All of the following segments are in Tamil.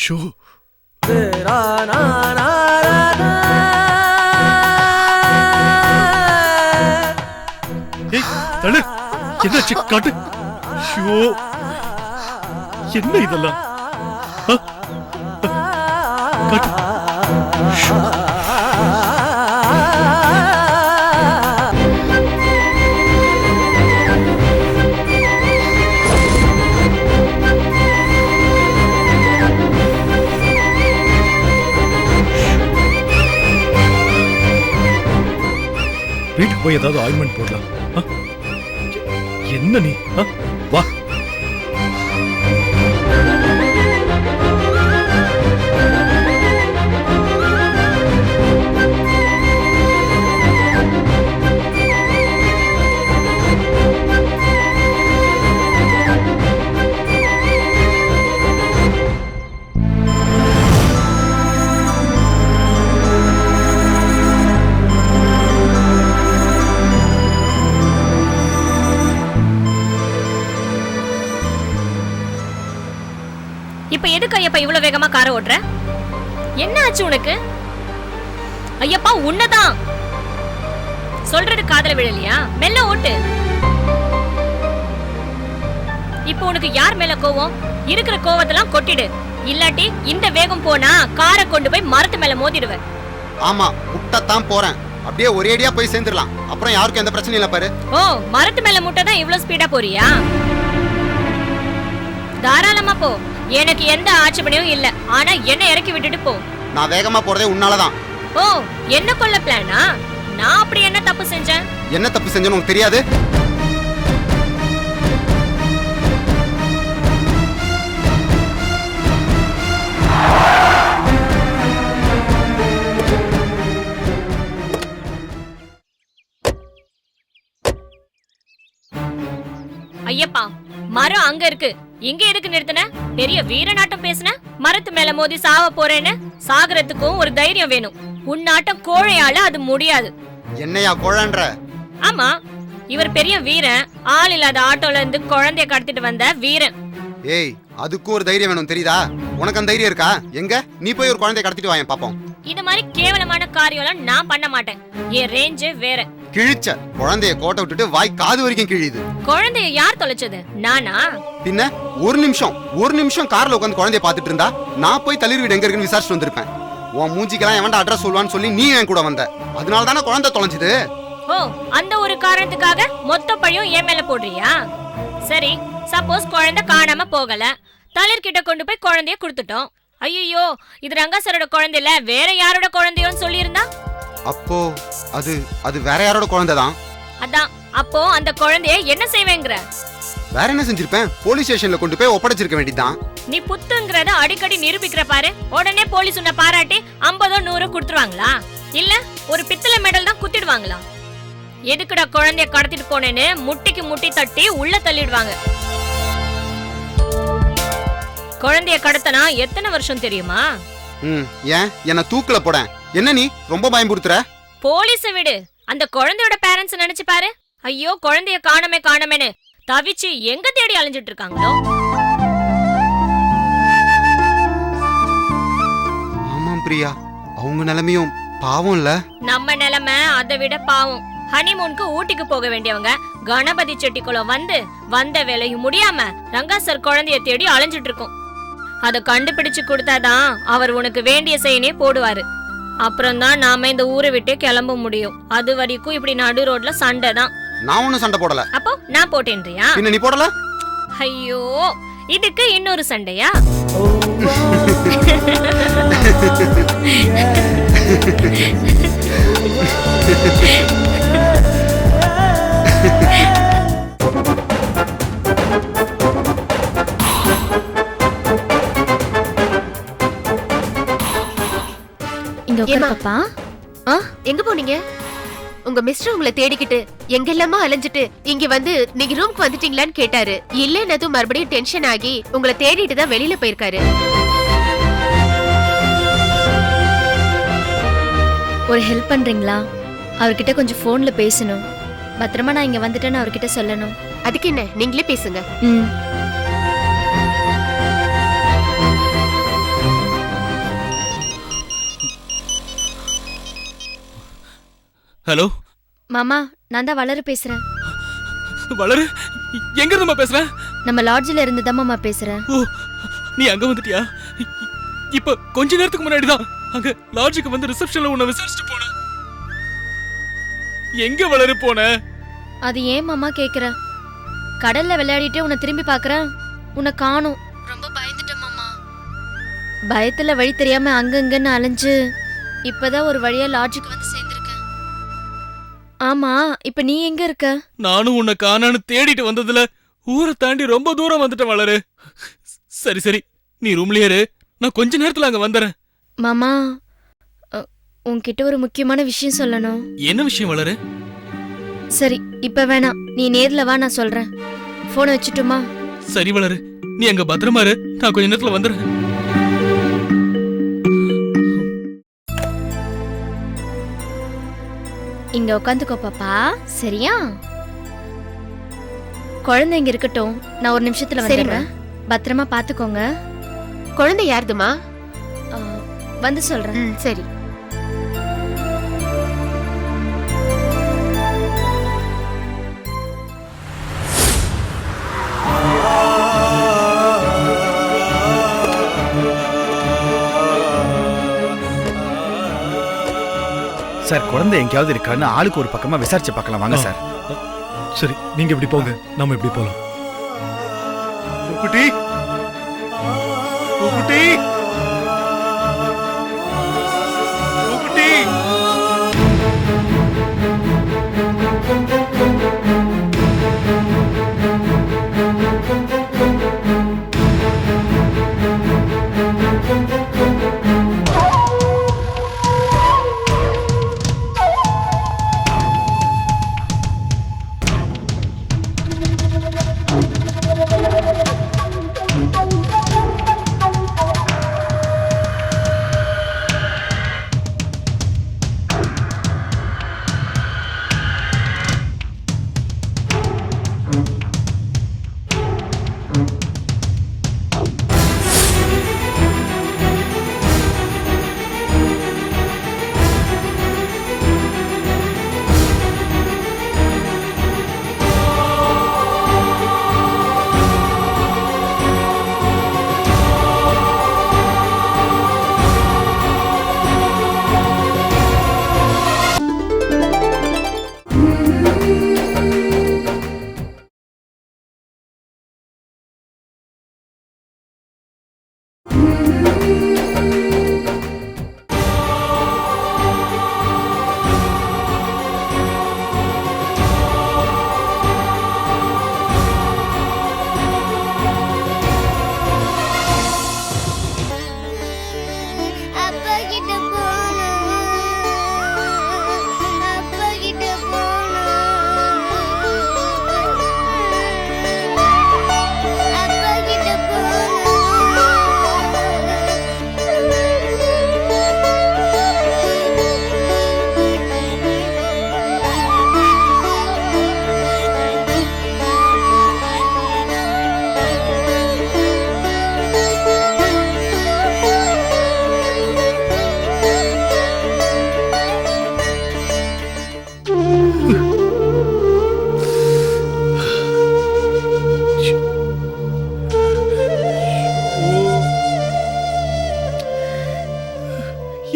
ஷோ ஏய் தல என்னாச்சு காட்டு ஷோ என்ன இதெல்லாம் காட்டு ஷோ வீட்டுக்கு போய் ஏதாவது ஆயின்மெண்ட் போடலாம். என்ன நீ வா. இப்ப எதுக்கு ஐயப்பா இவ்வளவு வேகமா காரை ஓட்டுற? என்ன ஆச்சு உனக்கு? ஐயப்பா உன்னதான் சொல்றது காதுல விழலையா? மெல்ல ஓட்டு. இப்ப உனக்கு யார் மேல கோவம்? இருக்கிற கோவத்தெல்லாம் கொட்டிடு. இல்லாட்டி இந்த வேகம் போனா காரை கொண்டு போய் மரத்து மேல மோதிடுவ. ஆமா முட்டத்தான் போறேன். அப்படியே ஒரேடியா போய் சேர்ந்துடலாம். அப்புறம் யாருக்கும் எந்த பிரச்சனையும் இல்ல பாரு. ஓ மரத்து மேல முட்டதான் இவ்வளவு ஸ்பீடா போறியா? தாராளமா போ. எனக்கு எந்த ஆட்சேபனையும் இல்ல. ஆனா என்ன இறக்கி விட்டுட்டு போ. நான் வேகமா போறதே உன்னாலதான். ஓ என்ன கொல்ல பிளானா? நான் அப்படி என்ன தப்பு செஞ்சேன்? என்ன தப்பு செஞ்சேன்னு உனக்கு தெரியாது? ஐயப்பா மரம் அங்க இருக்கு. இங்க எதுக்கு நிறுத்தின? பெரிய வீரநாட்டம் பேசுன. மரத்து மேல மோதி சாவ போறேன்னு. சாகரத்துக்கும் ஒரு தைரியம் வேணும். உன்னாட்டம் கோழையால அது முடியாது. என்னையா கோழன்ற? ஆமா இவர் பெரிய வீரன். ஆள் இல்லாத ஆட்டோல இருந்து குழந்தைய கடத்திட்டு வந்த வீரன். ஏய் அதுக்கும் ஒரு தைரியம் வேணும் தெரியுதா? உனக்கு அந்த தைரியம் இருக்கா? எங்க நீ போய் ஒரு குழந்தைய கடத்திட்டு வாயேன் பாப்போம். இது மாதிரி கேவலமான காரியம்லாம் நான் பண்ண மாட்டேன். என் ரேஞ்சே வேற. கிழிச்ச குழந்தைய கோட்டை விட்டுட்டு வாய் காது வரைக்கும் கிழியுது. குழந்தைய யார் தொலைச்சது? நானா? பின்ன ஒரு நிமிஷம் கார்ல உட்காந்து குழந்தைய பாத்துட்டு இருந்தா நான் போய் தளிர் வீடு எங்க இருக்குன்னு விசாரிச்சு வந்திருப்பேன். உன் மூஞ்சிக்கெல்லாம் எவன்டா அட்ரஸ் சொல்லுவான்னு சொல்லி நீ என் கூட வந்த. அதனால தானே குழந்தை தொலைஞ்சது. ஓ அந்த ஒரு காரணத்துக்காக மொத்த பழியும் என் மேல போடுறியா? சரி சப்போஸ் குழந்தை காணாம போகல. தளிர் கிட்ட கொண்டு போய் குழந்தைய கொடுத்துட்டோம். ஐயோ இது ரங்காசரோட குழந்தை இல்ல வேற யாரோட குழந்தையோன்னு சொல்லி இருந்தா? அப்போ அது வேற யாரோட குழந்தைதான். அதான் அப்போ அந்த குழந்தைய என்ன செய்வேங்கற? வேற என்ன செஞ்சிருப்பேன்? போலீஸ் ஸ்டேஷன்ல கொண்டு போய் ஒப்படைச்சிருக்க வேண்டியதுதான். நீ புத்துங்கறத அடிக்கடி நிரூபிக்கிற பாரு. உடனே போலீஸ் உன்னை பாராட்டி 50 100 கொடுத்துருவாங்களா? இல்ல ஒரு பித்தளை மெடல் தான் குத்திடுவாங்களா? எதுக்குடா குழந்தைய கடத்திட்டு போனேன்னு முட்டிக்கு முட்டி தட்டி உள்ள தள்ளிடுவாங்க. குழந்தைய கடத்தனா எத்தனை வருஷம் தெரியுமா? ஏன் என்ன தூக்குல போட? என்ன நீ ரொம்ப பயம்புறுத்துற? போலீஸ விடு. அந்த குழந்தையோட பேரண்ட்ஸ் நினைச்சு பாரு. ஐயோ குழந்தைய காணமேன்னு தவிச்சு எங்க தேடி அலைஞ்சிட்டு இருக்காங்களோ. ஆமாம் பிரியா, அவங்க நிலைமையும் பாவம் இல்ல? நம்ம நிலைமை அதை விட பாவம். ஹனிமூனுக்கு ஊட்டிக்கு போக வேண்டியவங்க கணபதி செட்டிக்குளம் வந்த வேலையும் முடியாம ரங்காசர் குழந்தைய தேடி அலைஞ்சிட்டு இருக்கோம். அத கண்டுபிடிச்சு கொடுத்தாதான் அவர் உனக்கு வேண்டிய செய்யனே போடுவாரு. அப்புறம் தான் நாம இந்த ஊரை விட்டு கிளம்ப முடியும். அது வரைக்கும் இப்படி நடு ரோட்ல சண்டை தான். நான் ஒண்ணும் சண்டை போடல. அப்போ நான் போட்டேன்றியா? பின்ன நீ போடல? ஐயோ இதுக்கு இன்னொரு சண்டையா? எங்க போனீங்க? உங்க மிஸ்டர் உங்களை தேடிக்கிட்டு எங்கெல்லாமோ அலைஞ்சிட்டு இங்க வந்து நீங்க ரூம்க்கு வந்துட்டீங்களான்னு கேட்டாரு. இல்லன்னதும் மறுபடியும் டென்ஷன் ஆகி உங்களை தேடிட்டு தான் வெளியில போயிருக்காரு. ஒரு ஹெல்ப் பண்றீங்களா? அவர்கிட்ட கொஞ்சம் போன்ல பேசணும். பத்திரமா நான் இங்க வந்துட்டேன்னு அவர்கிட்ட சொல்லணும். அதுக்கு என்ன, நீங்களே பேசுங்க. ஹலோ மாமா நான் தான் வளரு பேசுறேன். வளரு, எங்க இருந்துமா பேசுற? நம்ம லாட்ஜில் இருந்து தான் மாமா பேசுறேன். ஓ, நீ அங்க வந்துட்டியா? இப்ப கொஞ்ச நேரத்துக்கு முன்னாடி தான் அங்க லாட்ஜுக்கு வந்து ரிசப்ஷன்ல உன்னை விசாரிச்சுட்டு போன. எங்க வளரு போன? அது ஏன் மாமா கேக்குற? கடல்ல விளையாடிட்டு உன்னை திரும்பி பாக்குறேன், உன்னை காணோம். ரொம்ப பயந்துட்டேன் மாமா. பயத்துல வழி தெரியாம அங்கங்கன்னு அலைஞ்சு இப்பதான் ஒரு வழியா லாட்ஜுக்கு வந்து சேர்ந்திருக்கேன். ஆமா, இப்ப நீ எங்க இருக்க? நானும் உன்னை காணான்னு தேடிட்டு வந்ததுல ஊரை தாண்டி ரொம்ப தூரம் வந்துட்டேன் வளரு. சரி சரி, நீ ரூம்லயே இரு, நான் கொஞ்ச நேரத்துல அங்க வந்துறேன். மாமா, உன்கிட்ட ஒரு முக்கியமான விஷயம் சொல்லணும். என்ன விஷயம் வளரு? சரி, இப்ப வேணாம், நீ நேர்ல வா, நான் சொல்றேன். போனை வச்சுட்டுமா? சரி வளரு, நீ அங்க பத்திரமா இரு, நான் கொஞ்ச நேரத்துல வந்துடுறேன். இங்க உட்காந்துக்கோ பாப்பா, சரியா? குழந்தை இங்க இருக்கட்டும், நான் ஒரு நிமிஷத்துல வந்துடுறேன். பத்திரமா பாத்துக்கோங்க. குழந்தை யாருதுமா? வந்து சொல்றேன். சரி. சார், குழந்தை எங்கேயாவது இருக்கான்னு ஆளுக்கு ஒரு பக்கமா விசாரிச்சு பார்க்கலாம் வாங்க சார். சரி, நீங்க இப்படி போங்க, நாம இப்படி போலாம். குட்டி குட்டி குட்டி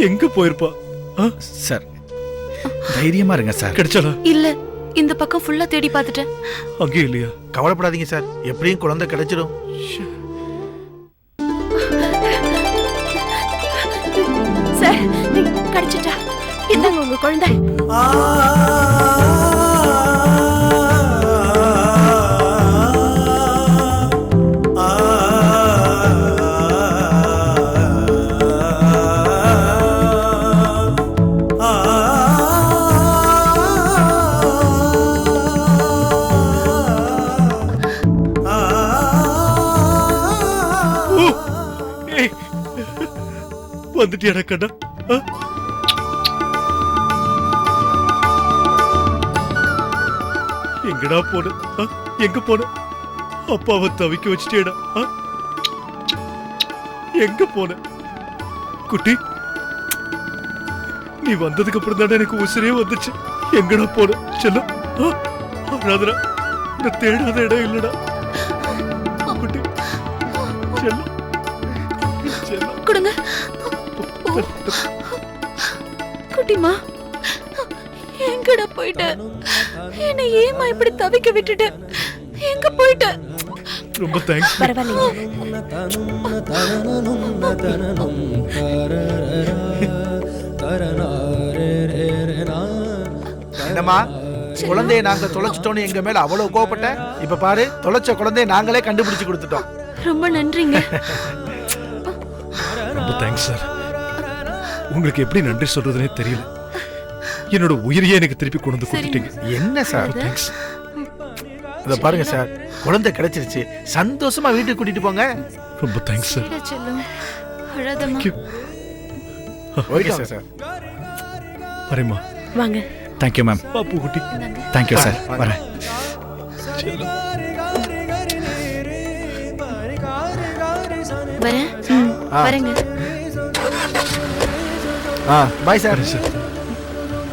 எங்க போயிருப்பா? சார், தைரியமா இருங்க சார். கிடைச்சாலா? இல்ல, இந்த பக்கம் ஃபுல்லா தேடி பார்த்துட்டேன். அங்கே இல்லையா? கவலைப்படாதீங்க சார், எப்படியும் குழந்தை கிடைச்சிடும். சார், கிடைச்சிட்டா. இந்தாங்க உங்க குழந்தை. வந்துட்டியாடா கண்ணா? எங்கடா போன? எங்க போன? அப்பாவை தவிக்க வச்சுட்டேடா. எங்க போன குட்டி? நீ வந்ததுக்கு அப்புறம் தானே எனக்கு உசிரே வந்துச்சு. எங்கடா போன செல்லம்? அழாதடா, நான் தேடாத இடம் இல்லடா. குட்டி செல்லம், செல்லம். கொடுங்க. குட்டிமா, எங்கடா போயிட்ட? என்ன ஏமா இப்படி தவிக்க விட்டுட்ட? எங்க போயிட்ட? ரொம்ப தேங்க்ஸ். என்னம்மா குழந்தைய நாங்க தொலைச்சிட்டோன்னு எங்க மேல அவ்வளவு கோவப்பட்ட? இப்ப பாரு, தொலைச்ச குழந்தைய நாங்களே கண்டுபிடிச்சு கொடுத்துட்டோம். ரொம்ப நன்றிங்க. ரொம்ப தேங்க்ஸ் சார். உங்களுக்கு எப்படி நன்றி சொல்றதுனே தெரியல. என்னோட உயிரையே எனக்கு திருப்பி கொண்டு வந்து கொடுத்துட்டீங்க. என்ன சார்? தேங்க்ஸ். இத பாருங்க சார், குழந்தை கிடைச்சிருச்சு. சந்தோஷமா வீட்டுக்கு கூட்டிட்டு போங்க. ரொம்ப தேங்க்ஸ் சார். செல்லம், அழாதம்மா. Okay sir. வரேம்மா. வாங்க. Thank you ma'am. பாப்பு குட்டி. Thank you sir. வரேன். வரேன். வரேங்க. Bye sir.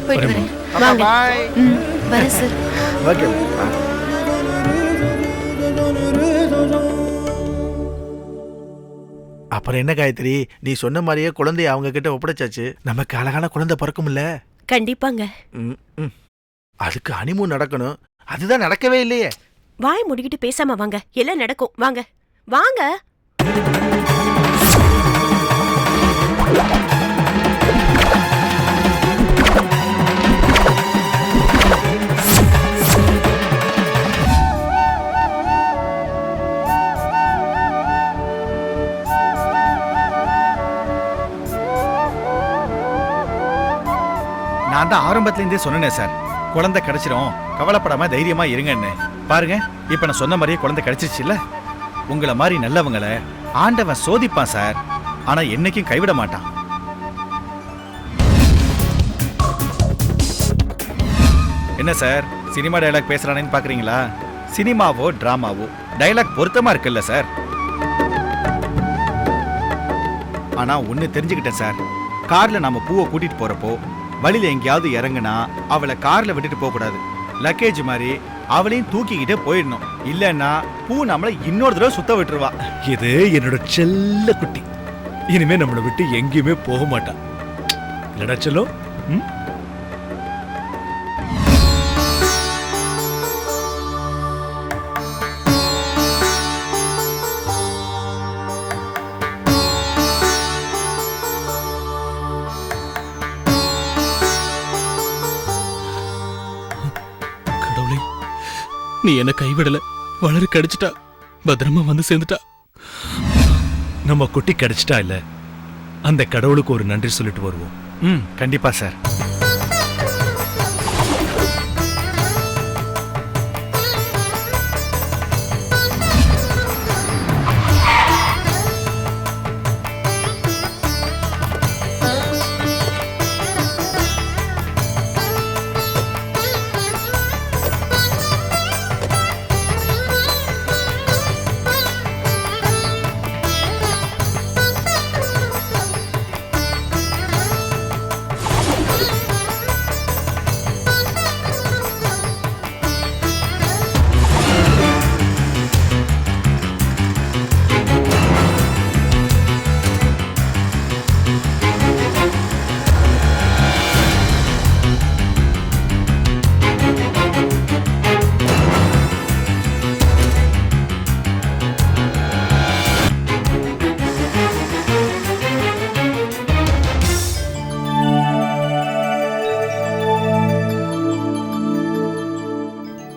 போயிட்டு வரேன். வாங்க. பாய். வரேன் சார். ஓகே. அப்புறம் என்ன காயத்ரி, நீ சொன்ன மாதிரியே குழந்தைய அவங்க கிட்ட ஒப்படைச்சாச்சு. நமக்கு அழகான குழந்தை பிறக்கும்ல? கண்டிப்பாங்க. அதுக்கு ஹனிமூன் நடக்கணும். அதுதான் நடக்கவே இல்லையே. வாய் முடிக்கிட்டு பேசாம வாங்க, எல்லாம் நடக்கும். வாங்க வாங்க. நான் தான் ஆரம்பத்துல இருந்தே சொன்னேனே சார், குழந்தை கிடைச்சிரும், கவலைப்படாம தைரியமா இருங்கன்னு. பாருங்க, இப்ப நான் சொன்ன மாதிரியே குழந்தை கிடைச்சிருச்சு இல்ல. உங்களை மாதிரி நல்லவங்களை ஆண்டவன் சோதிப்பான் சார், ஆனா என்னைக்கும் கைவிட மாட்டான். என்ன சார், சினிமா டயலாக் பேசுறானேன்னு பாக்குறீங்களா? சினிமாவோ டிராமாவோ டயலாக் பொருத்தமா இருக்குல்ல சார். ஆனா ஒண்ணு தெரிஞ்சுக்கிட்டேன் சார், கார்ல நாம பூவை கூட்டிட்டு போறப்போ வழியில எங்கேயாவது இறங்குனா அவளை கார்ல விட்டுட்டு போக கூடாது. லக்கேஜ் மாதிரி அவளையும் தூக்கிக்கிட்டே போயிடணும். இல்லன்னா பூ நம்மளை இன்னொரு தடவை சுத்த விட்டுருவா. இது என்னோட செல்ல குட்டி. இனிமே நம்மளை விட்டு எங்கேயுமே போக மாட்டான். இல்லடா செல்லம்? நீ என்ன கைவிடல. வளரு கிடைச்சிட்டா, பத்திரமா வந்து சேர்ந்துட்டா. நம்ம குட்டி கிடைச்சிட்டா இல்ல, அந்த கடவுளுக்கு ஒரு நன்றி சொல்லிட்டு வருவோம். கண்டிப்பா சார்.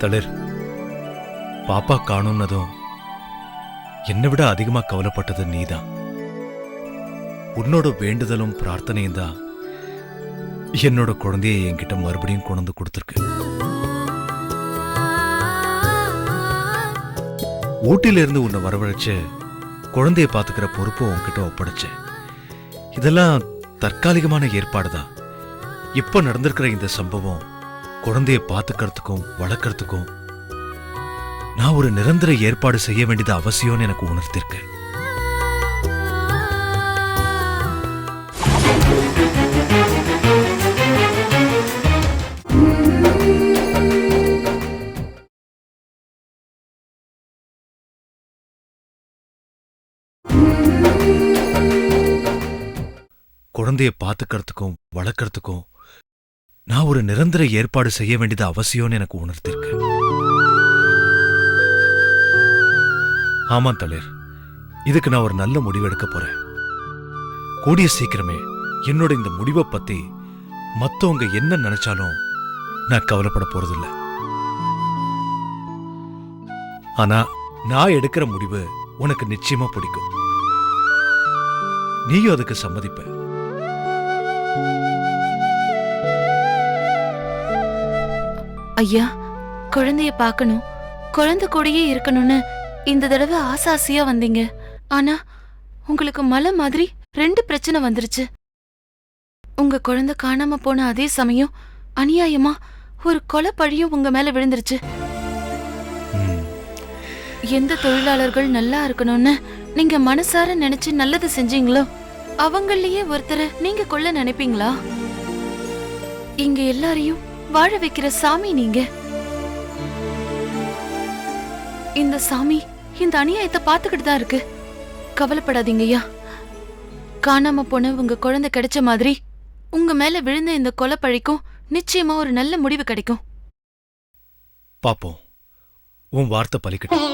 தளிர், பாப்பா காணும்னதும் என்னை விட அதிகமா கவலைப்பட்டது நீதான். உன்னோட வேண்டுதலும் பிரார்த்தனையும் தான் என்னோட குழந்தையை என்கிட்ட மறுபடியும் கொண்டு கொடுத்துருக்கு. ஊட்டில இருந்து உன்னை வரவழைச்சு குழந்தைய பாத்துக்கிற பொறுப்பை உன்கிட்ட ஒப்படைச்சேன். இதெல்லாம் தற்காலிகமான ஏற்பாடுதான். இப்ப நடந்திருக்கிற இந்த சம்பவம் குழந்தைய பாத்துக்கிறதுக்கும் வளர்க்கறதுக்கும் நான் ஒரு நிரந்தர ஏற்பாடு செய்ய வேண்டியது அவசியம்னு எனக்கு உணர்த்திருக்கேன். குழந்தைய பாத்துக்கிறதுக்கும் வளர்க்கறதுக்கும் நான் ஒரு நிரந்தர ஏற்பாடு செய்ய வேண்டியது அவசியம்னு எனக்கு உணர்த்திருக்கு. ஆமா தளிர், இதுக்கு நான் ஒரு நல்ல முடிவு எடுக்க போறேன். கூடிய சீக்கிரமே என்னோட இந்த முடிவை பத்தி மத்தவங்க என்ன நினைச்சாலும் நான் கவலைப்பட போறதில்ல. ஆனா நான் எடுக்கிற முடிவு உனக்கு நிச்சயமா பிடிக்கும். நீயும் அதுக்கு சம்மதிப்ப. ஐயா, குழந்தைய பார்க்கணும், குழந்தை கூடயே இருக்கணும்னு இந்த தடவை ஆசாசியா வந்தீங்க. ஆனா உங்களுக்கு மலை மாதிரி 2 பிரச்சனை வந்துருச்சு. உங்க குழந்தை காணாம போன அதே சமயம் அநியாயமா ஒரு கொலை பழியும் உங்க மேல விழுந்துருச்சு. எந்த தொழிலாளர்கள் நல்லா இருக்கணும்னு நீங்க மனசார நினைச்சு நல்லது செஞ்சீங்களோ அவங்களையே ஒருத்தரை நீங்க கொல்ல நினைப்பீங்களா? இங்க எல்லாரையும் வாழ வைக்கிற சாமி நீங்க. இந்த சாமி இந்த அநியாயத்தை பார்த்துக்கிட்டு தான் இருக்கு. கவலைப்படாதீங்கய்யா. காணாம போன உங்க குழந்தை கிடைச்ச மாதிரி உங்க மேல விழுந்த இந்த கொலை பழிக்கும் நிச்சயமா ஒரு நல்ல முடிவு கிடைக்கும். பாப்போம், உன் வார்த்தை பலிக்கட்டும்.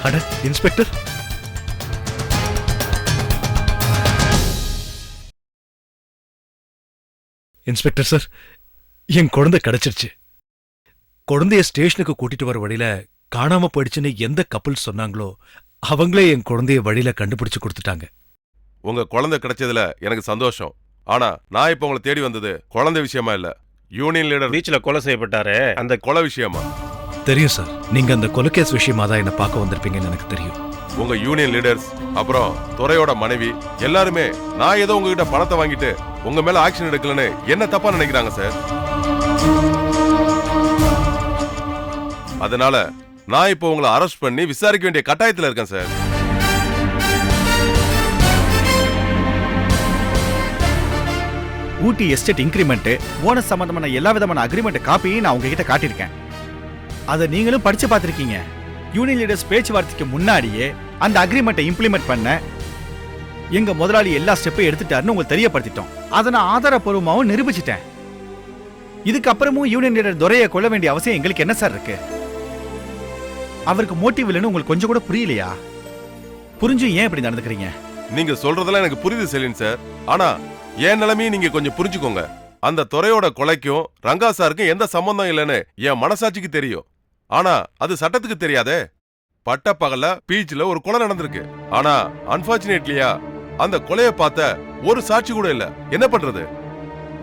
அட இன்ஸ்பெக்டர், இன்ஸ்பெக்டர் சார், என் குழந்தை கிடைச்சிருச்சு. குழந்தைய ஸ்டேஷனுக்கு கூட்டிட்டு வர வழியில காணாம போயிடுச்சுன்னு எந்த கப்பல் சொன்னாங்களோ அவங்களே என் குழந்தைய வழியில கண்டுபிடிச்சு கொடுத்துட்டாங்க. உங்க குழந்தை கிடைச்சதுல எனக்கு சந்தோஷம். ஆனா நான் இப்ப உங்களை தேடி வந்தது குழந்தை விஷயமா இல்ல, யூனியன் லீடர் பீச்ல கொலை செய்யப்பட்டாரு அந்த கொலை விஷயமா. தெரியும் சார், நீங்க அந்த கொலைகேஸ் விஷயமா தான் என்ன பார்க்க வந்திருப்பீங்கன்னு எனக்கு தெரியும். உங்க யூனியன் லீடர்ஸ் அப்புறம் துறையோட மனைவி எல்லாருமே நான் ஏதோ உங்ககிட்ட பணத்தை வாங்கிட்டு உங்க மேல ஆக்ஷன் எடுக்கலன்னு என்ன தப்பா நினைக்கிறாங்க சார். அதனால நான் இப்போ உங்களை அரெஸ்ட் பண்ணி விசாரிக்க வேண்டிய கட்டாயத்துல இருக்கேன் சார். ஊட்டி எஸ்டேட் இன்கிரிமெண்ட் போனஸ் சம்பந்தமான எல்லா விதமான அக்ரிமெண்ட் காப்பியும் நான் உங்ககிட்ட காட்டியிருக்கேன். அதை நீங்களும் படிச்சு பார்த்திருக்கீங்க. யூனியன் லீடர்ஸ் பேச்சுவார்த்தைக்கு முன்னாடியே அந்த அக்ரிமெண்ட்டை இம்ப்ளிமெண்ட் பண்ண எங்க முதலாளி எல்லா ஸ்டெப்பையும் எடுத்துட்டாருன்னு உங்களுக்கு தெரியப்படுத்திட்டோம். அதை நான் ஆதாரப்பூர்வமாகவும் நிரூபிச்சிட்டேன். இதுக்கப்புறமும் யூனியன் லீடர் துரையை கொள்ள வேண்டிய அவசியம் எங்களுக்கு என்ன சார் இருக்கு? அவருக்கு மோட்டிவ் இல்லைன்னு உங்களுக்கு கொஞ்சம் கூட புரியலையா? புரிஞ்சும் ஏன் இப்படி நடந்துக்கிறீங்க? நீங்க சொல்றதெல்லாம் எனக்கு புரியுது செலின் சார். ஆனா என் நிலைமையும் நீங்க கொஞ்சம் புரிஞ்சுக்கோங்க. அந்த துறையோட கொலைக்கும் ரங்கா சாருக்கும் எந்த சம்பந்தம் இல்லைன்னு என் மனசாட்சிக்கு தெரியும். ஆனா அது சட்டத்துக்கு தெரியாதே. பட்ட பகல்ல பீச்ல ஒரு கொலை நடந்திருக்கு. ஆனா அன்பார்ச்சுனேட்லியா அந்த கொலையை பார்த்த ஒரு சாட்சி கூட இல்ல. என்ன பண்றது?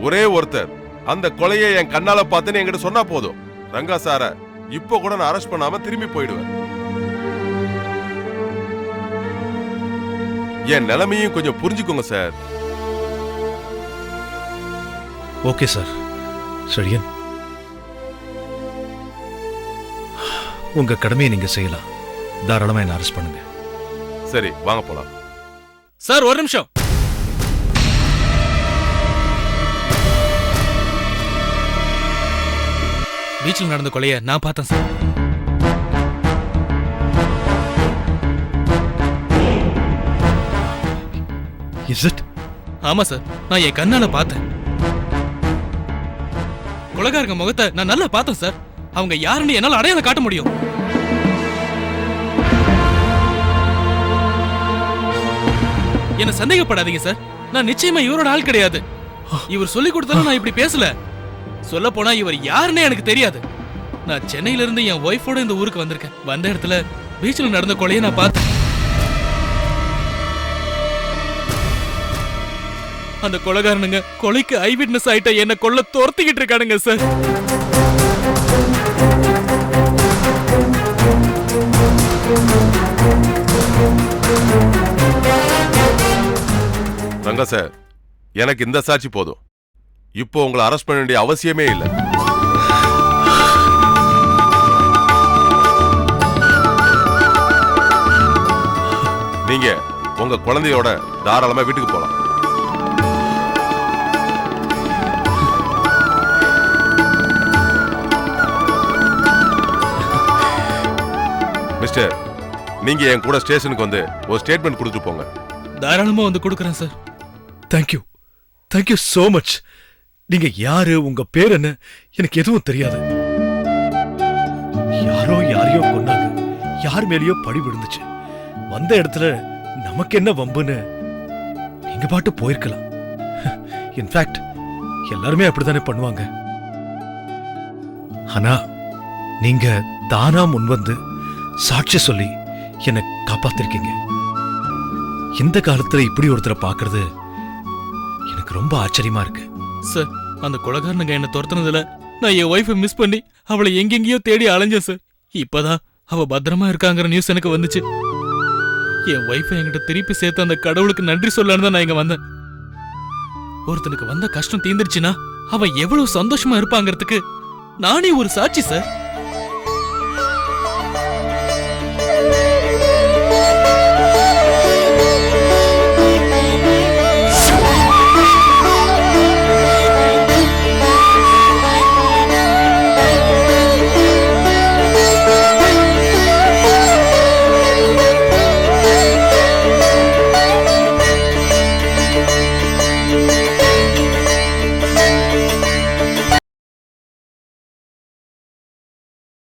ஒரே ஒருத்தர் அந்த கொலையை என் கண்ணால பார்த்தேன்னு என்கிட்ட சொன்னா போதும், ரங்கா சார இப்ப கூட நான் அரெஸ்ட் பண்ணாம திரும்பி போயிடுவேன். என் நிலைமையும் கொஞ்சம் புரிஞ்சுக்கோங்க சார். Okay sir. சரியா, உங்க கடமையை நீங்க செய்யலாம். தாராளமா என்ன அரெஸ்ட் பண்ணுங்க. சரி, வாங்க போலாம். சார் ஒரு நிமிஷம். பீச்சில் நடந்த கொலைய நான் பார்த்தேன் சார். Is it? ஆமா சார், நான் என் கண்ணால பார்த்தேன். கொலைகாரங்க முகத்தை நான் நல்லா பார்த்தேன் சார். அவங்க யாருன்னு என்னால அடையாளம் காட்ட முடியும். என்ன சந்தேகப்படாதீங்க சார். நான் நிச்சயமா இவரோட ஆள் கிடையாது. இவர் சொல்லி கொடுத்தாலும் நான் இப்படி பேசல. சொல்ல போனா இவர் யாருன்னே எனக்கு தெரியாது. நான் சென்னையில இருந்து என் ஒய்ஃபோட இந்த ஊருக்கு வந்திருக்கேன். வந்த இடத்துல பீச்சில் நடந்த கொலையை நான் பார்த்தேன். அந்த கொலைகாரனுங்க கொலைக்கு ஐ விட்னஸ் ஆயிட்ட என்ன கொல்ல துரத்திக்கிட்டு இருக்கானுங்க சார். சார் எனக்கு இந்த சாட்சி போதும். இப்போ உங்களை அரெஸ்ட் பண்ண வேண்டிய அவசியமே இல்லை. நீங்க உங்க குழந்தையோட தாராளமா வீட்டுக்கு போலாம். மிஸ்டர், நீங்க என் கூட ஸ்டேஷனுக்கு வந்து ஒரு ஸ்டேட்மெண்ட் கொடுத்துட்டு போங்க. தாராளமா வந்து கொடுக்குறேன் sir. Thank you, thank you so much. நீங்க யாரு, உங்க பேர் என்ன, எனக்கு எதுவும் தெரியாது. யாரோ யாரையோ கொன்னாங்க, யார் மேலேயோ பழி விழுந்துச்சு. வந்த இடத்துல நமக்கு என்ன வம்புன்னு நீங்க பாட்டு போயிருக்கலாம். இன்ஃபேக்ட் எல்லாருமே அப்படித்தானே பண்ணுவாங்க. ஆனா நீங்க தானா முன்வந்து சாட்சி சொல்லி என்னை காப்பாத்திருக்கீங்க. இந்த காலத்துல இப்படி ஒருத்தரை பாக்குறது எனக்கு ரொம்ப ஆச்சரியமா இருக்கு. சார், அந்த கொலைகாரனுங்க என்ன துரத்துனதுல நான் என் ஒய்ஃபை மிஸ் பண்ணி அவளை எங்கெங்கேயோ தேடி அலைஞ்சேன் சார். இப்பதான் அவ பத்திரமா இருக்காங்கிற நியூஸ் எனக்கு வந்துச்சு. என் ஒய்ஃபை என்கிட்ட திருப்பி சேர்த்து அந்த கடவுளுக்கு நன்றி சொல்லலான்னு தான் நான் இங்க வந்தேன். ஒருத்தனுக்கு வந்த கஷ்டம் தீந்துருச்சுன்னா அவன் எவ்வளவு சந்தோஷமா இருப்பாங்கிறதுக்கு நானே ஒரு சாட்சி சார்.